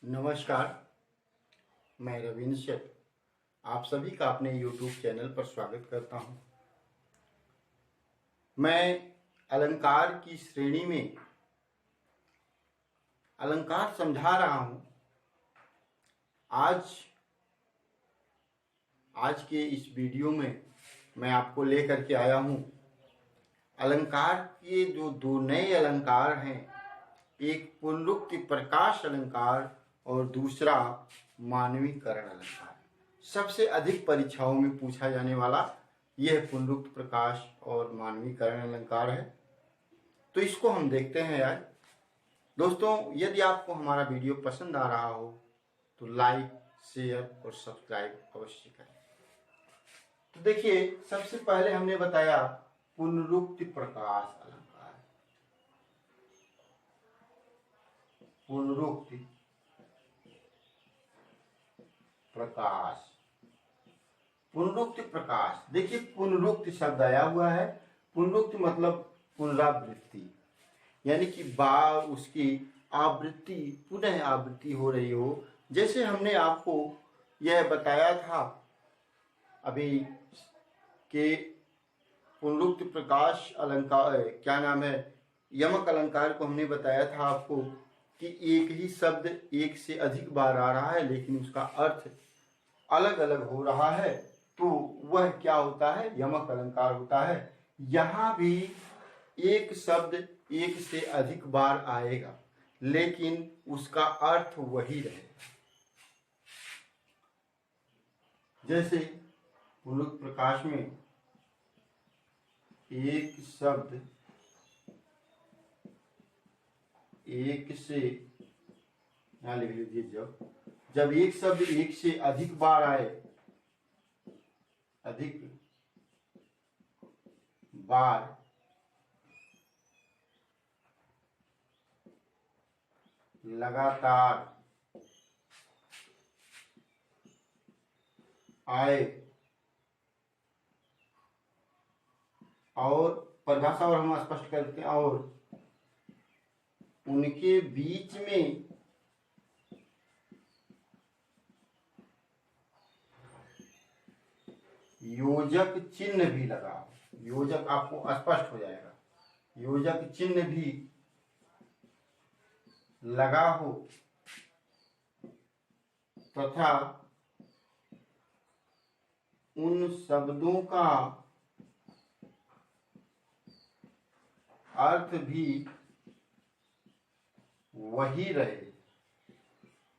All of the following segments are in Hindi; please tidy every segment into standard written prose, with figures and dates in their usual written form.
नमस्कार, मैं रविंद्र शेठ आप सभी का अपने YouTube चैनल पर स्वागत करता हूं। मैं अलंकार की श्रेणी में अलंकार समझा रहा हूं। आज के इस वीडियो में मैं आपको लेकर के आया हूं अलंकार के जो दो नए अलंकार हैं, एक पुनरुक्ति प्रकाश अलंकार और दूसरा मानवीकरण अलंकार। सबसे अधिक परीक्षाओं में पूछा जाने वाला यह पुनरुक्ति प्रकाश और मानवीकरण अलंकार है। तो इसको हम देखते हैं आज। दोस्तों, यदि आपको हमारा वीडियो पसंद आ रहा हो तो लाइक, शेयर और सब्सक्राइब अवश्य करें। तो देखिए, सबसे पहले हमने बताया पुनरुक्ति प्रकाश अलंकार। पुनरुक्ति प्रकाश, पुनरुक्ति प्रकाश। देखिए, पुनरुक्ति शब्द आया हुआ है। पुनरुक्ति मतलब पुनरावृत्ति, यानी कि बार उसकी आवृत्ति, पुनः आवृत्ति हो रही हो। जैसे हमने आपको यह बताया था अभी कि पुनरुक्ति प्रकाश अलंकार, क्या नाम है, यमक अलंकार को हमने बताया था आपको कि एक ही शब्द एक से अधिक बार आ रहा है लेकिन उसका अर्थ अलग अलग हो रहा है, तो वह क्या होता है, यमक अलंकार होता है। यहां भी एक शब्द एक से अधिक बार आएगा लेकिन उसका अर्थ वही रहेगा। जैसे पुनरुक्ति प्रकाश में एक शब्द एक से, यहां लिख लीजिए, जब एक शब्द एक से अधिक बार आए, अधिक बार लगातार आए और परिभाषा और हम स्पष्ट करते हैं, और उनके बीच में योजक चिन्ह भी लगा। योजक आपको स्पष्ट हो जाएगा, योजक चिन्ह भी लगा हो तथा उन शब्दों का अर्थ भी वही रहे।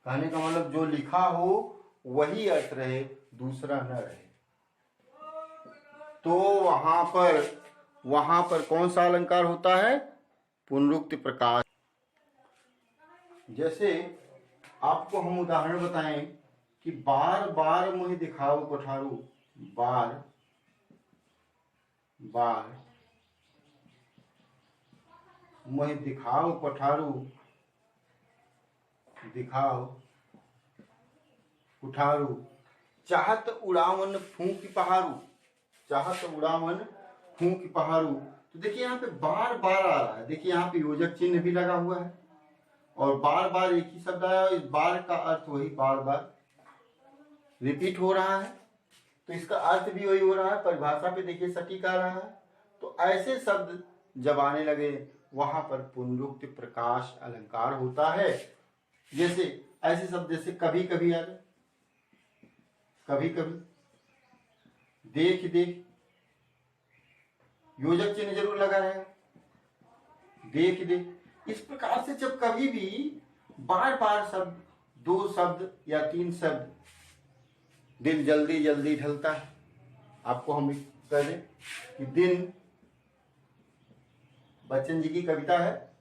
कहने का मतलब जो लिखा हो वही अर्थ रहे, दूसरा न रहे। तो वहां पर कौन सा अलंकार होता है, पुनरुक्ति प्रकाश। जैसे आपको हम उदाहरण बताएं कि बार बार मुझे दिखाओ कोठारू, बार बार मुझे दिखाओ कोठारू, दिखाओ कुठारू, चाहत उड़ावन फूंक पहाड़ू, चाहत उड़ावन फूंक पहाड़ू। तो देखिए यहाँ पे बार बार आ रहा है। देखिए यहाँ पे योजक चिन्ह भी लगा हुआ है और बार बार एक ही शब्द आया। इस बार का अर्थ वही बार बार रिपीट हो रहा है, तो इसका अर्थ भी वही हो रहा है। परिभाषा पे देखिए सटीक आ रहा है। तो ऐसे शब्द जब आने लगे वहां पर पुनरुक्ति प्रकाश अलंकार होता है। जैसे ऐसे शब्द जैसे कभी कभी आ गए, कभी कभी, देख देख, योजक चिन्ह जरूर लगा रहेगा, देख देख। इस प्रकार से जब कभी भी बार बार शब्द, दो शब्द या तीन शब्द, दिन जल्दी जल्दी ढलता है। आपको हम कह दें कि दिन, बच्चन जी की कविता है,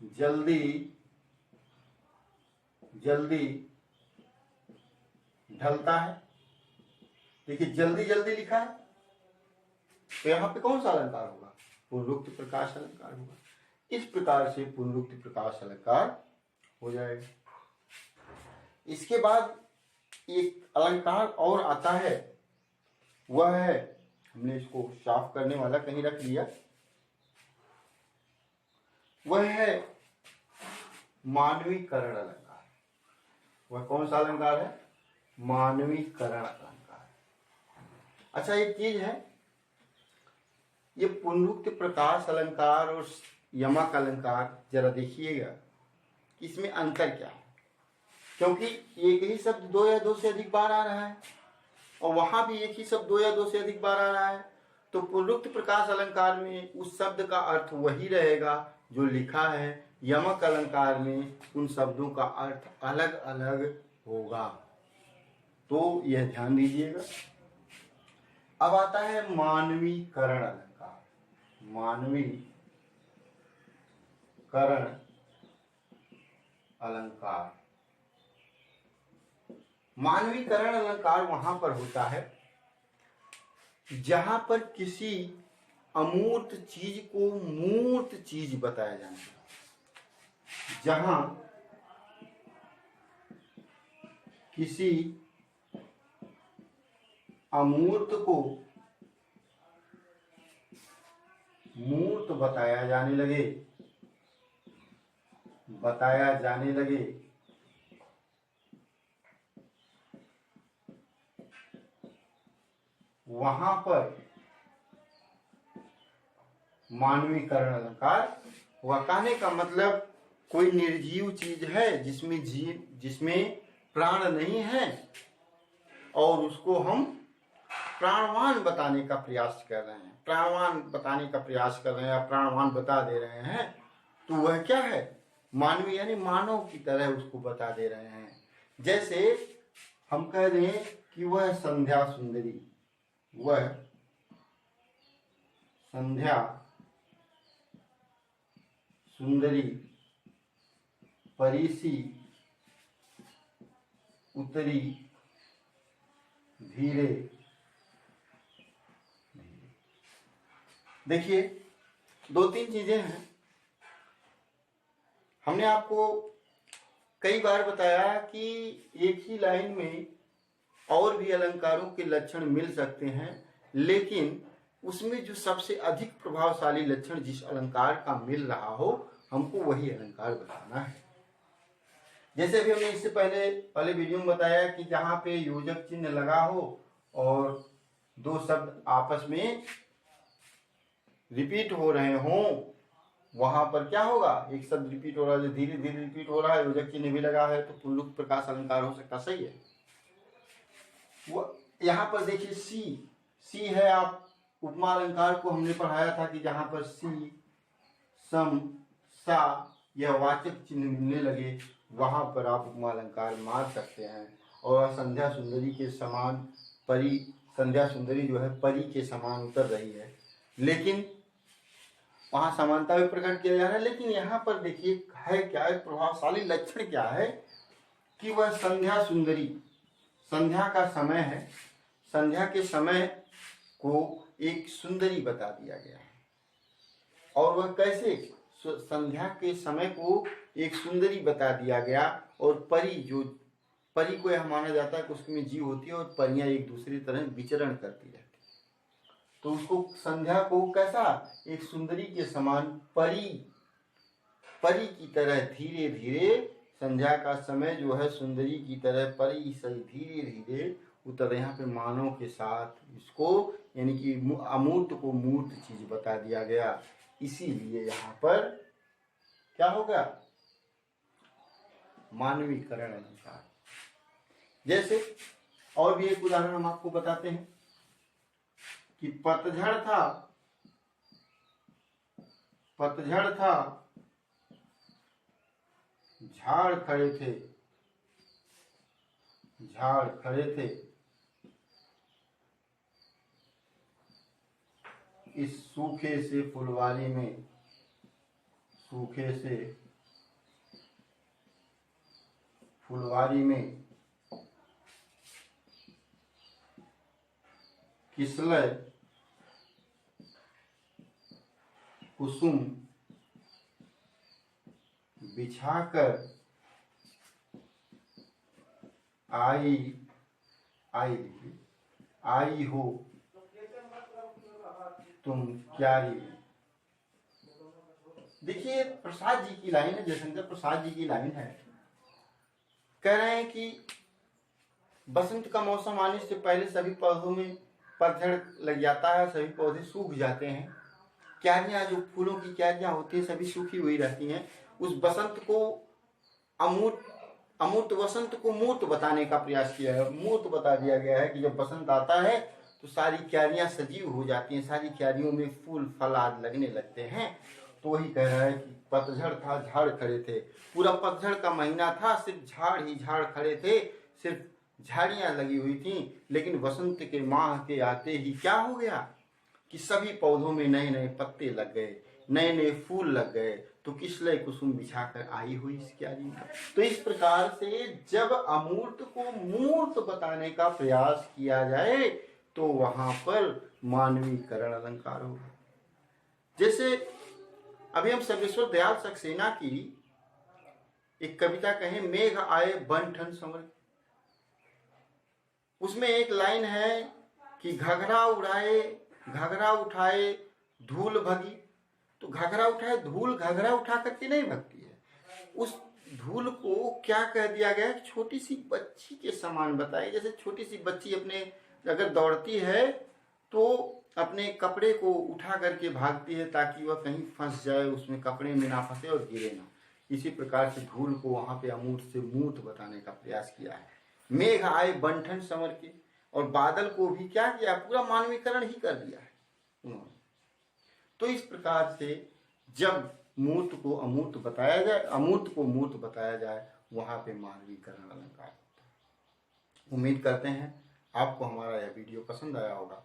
जल्दी जल्दी ढलता है। देखिए जल्दी जल्दी लिखा है, तो यहां पे कौन सा अलंकार होगा, पुनरुक्ति प्रकाश अलंकार होगा। इस प्रकार से पुनरुक्ति प्रकाश अलंकार हो जाएगा। इसके बाद एक अलंकार और आता है, वह है, हमने इसको साफ करने वाला कहीं रख लिया, वह है मानवीकरण अलंकार। वह कौन सा अलंकार है? मानवीकरण अलंकार। अच्छा, एक चीज है, ये पुनरुक्त प्रकाश अलंकार और यमक अलंकार जरा देखिएगा इसमें अंतर क्या है, क्योंकि एक ही शब्द दो या दो से अधिक बार आ रहा है और वहां भी एक ही शब्द दो या दो से अधिक बार आ रहा है। तो पुनरुक्त प्रकाश अलंकार में उस शब्द का अर्थ वही रहेगा जो लिखा है, यमक अलंकार में उन शब्दों का अर्थ अलग अलग होगा। तो यह ध्यान दीजिएगा। अब आता है मानवीकरण अलंकार। मानवीकरण अलंकार, मानवीकरण अलंकार वहां पर होता है जहां पर किसी अमूर्त चीज को मूर्त चीज बताया जाता है। जहां किसी अमूर्त को मूर्त बताया जाने लगे वहां पर मानवीकरण अलंकार हुआ। कहने का मतलब कोई निर्जीव चीज है जिसमें प्राण नहीं है और उसको हम प्राणवान बताने का प्रयास कर रहे हैं, या प्राणवान बता दे रहे हैं, तो वह क्या है? मानवी, यानी मानव की तरह उसको बता दे रहे हैं। जैसे हम कह रहे हैं कि वह संध्या सुंदरी, वह संध्या सुंदरी परिसी उतरी धीरे। देखिए, दो तीन चीजें हैं। हमने आपको कई बार बताया कि एक ही लाइन में और भी अलंकारों के लक्षण मिल सकते हैं, लेकिन उसमें जो सबसे अधिक प्रभावशाली लक्षण जिस अलंकार का मिल रहा हो, हमको वही अलंकार बताना है। जैसे भी हमने इससे पहले वीडियो में बताया कि जहां पे योजक चिन्ह लगा हो और दो शब्द आपस में रिपीट हो रहे हों, वहां पर क्या होगा? एक शब्द रिपीट हो रहा है, जो धीरे धीरे रिपीट हो रहा है, योजक चिन्ह भी लगा है, तो पुनरुक्त प्रकाश अलंकार हो सकता। सही है। वो यहाँ पर देखिए सी है। आप उपमा अलंकार को हमने पढ़ाया था कि जहां पर सी, सम, सा यह वाचक चिन्ह मिलने लगे, वहां पर आप उपमा अलंकार मार सकते हैं। और संध्या सुंदरी के समान परी, संध्या सुंदरी जो है परी के समान उतर रही है, लेकिन वहां समानता भी प्रकट किया जा रहा है। लेकिन यहाँ पर देखिए है क्या, एक प्रभावशाली लक्षण क्या है कि वह संध्या सुंदरी, संध्या का समय है, संध्या के समय को एक सुंदरी बता दिया गया है। और वह कैसे? संध्या के समय को एक सुंदरी बता दिया गया। और परी को यह माना जाता है कि उसमें जीव होती है और परियां एक दूसरी तरह विचरण करती रहती है, तो उसको संध्या को कैसा? एक सुंदरी के समान परी की तरह धीरे धीरे, संध्या का समय जो है सुंदरी की तरह परी से धीरे धीरे उतर। यहाँ पे मानव के साथ इसको, यानी कि अमूर्त को मूर्त चीज बता दिया गया। इसीलिए यहाँ पर क्या होगा? मानवीकरण अलंकार। जैसे और भी एक उदाहरण हम आपको बताते हैं कि पतझड़ था, झाड़ खड़े थे, इस सूखे से फुलवारी में किसलय कुसुम बिछाकर आई हो तुम क्यारी। देखिए प्रसाद जी की लाइन है, जयशंकर प्रसाद जी की लाइन है कह रहे हैं कि बसंत का मौसम आने से पहले सभी पौधों में पतझड़ लग जाता है, सभी पौधे सूख जाते हैं, क्यारियां जो फूलों की क्यारियां होती हैं सभी सूखी हुई रहती हैं। उस बसंत को अमूर्त वसंत को मूर्त बताने का प्रयास किया है, मूर्त बता दिया गया है कि जब बसंत आता है तो सारी क्यारियां सजीव हो जाती हैं, सारी क्यारियों में फूल फल आदि लगने लगते हैं। तो वही कह रहा है कि पतझड़ था, झाड़ खड़े थे, पूरा पतझड़ का महीना था, सिर्फ झाड़ ही झाड़ खड़े थे, सिर्फ झाड़ियां लगी हुई थी। लेकिन वसंत के माह के आते ही क्या हो गया कि सभी पौधों में नए नए पत्ते लग गए, नए नए फूल लग गए। तो किसलय कुसुम बिछाकर आई हुई इस क्यारी में। तो इस प्रकार से जब अमूर्त को मूर्त बताने का प्रयास किया जाए तो वहां पर मानवीकरण अलंकार होगा। जैसे अभी हम सर्वेश्वर दयाल सक्सेना की एक कविता कहें, मेघ आए बन ठन संवर, उसमें एक लाइन है कि घघरा उठाए धूल भगी। तो घघरा उठाए धूल, घघरा उठा करके नहीं भगती है, उस धूल को क्या कह दिया गया, छोटी सी बच्ची के समान बताई। जैसे छोटी सी बच्ची अपने अगर दौड़ती है तो अपने कपड़े को उठा करके भागती है ताकि वह कहीं फंस जाए, उसमें कपड़े में ना फंसे और गिरे ना। इसी प्रकार से धूल को वहां पे अमूर्त से मूर्त बताने का प्रयास किया है। मेघ आए बंठन संवर के, और बादल को भी क्या किया, पूरा मानवीकरण ही कर दिया है उन्होंने। तो इस प्रकार से जब मूर्त को अमूर्त बताया जाए, अमूर्त को मूर्त बताया जाए, वहां पे मानवीकरण अलंकार होता है। उम्मीद करते हैं आपको हमारा यह वीडियो पसंद आया होगा।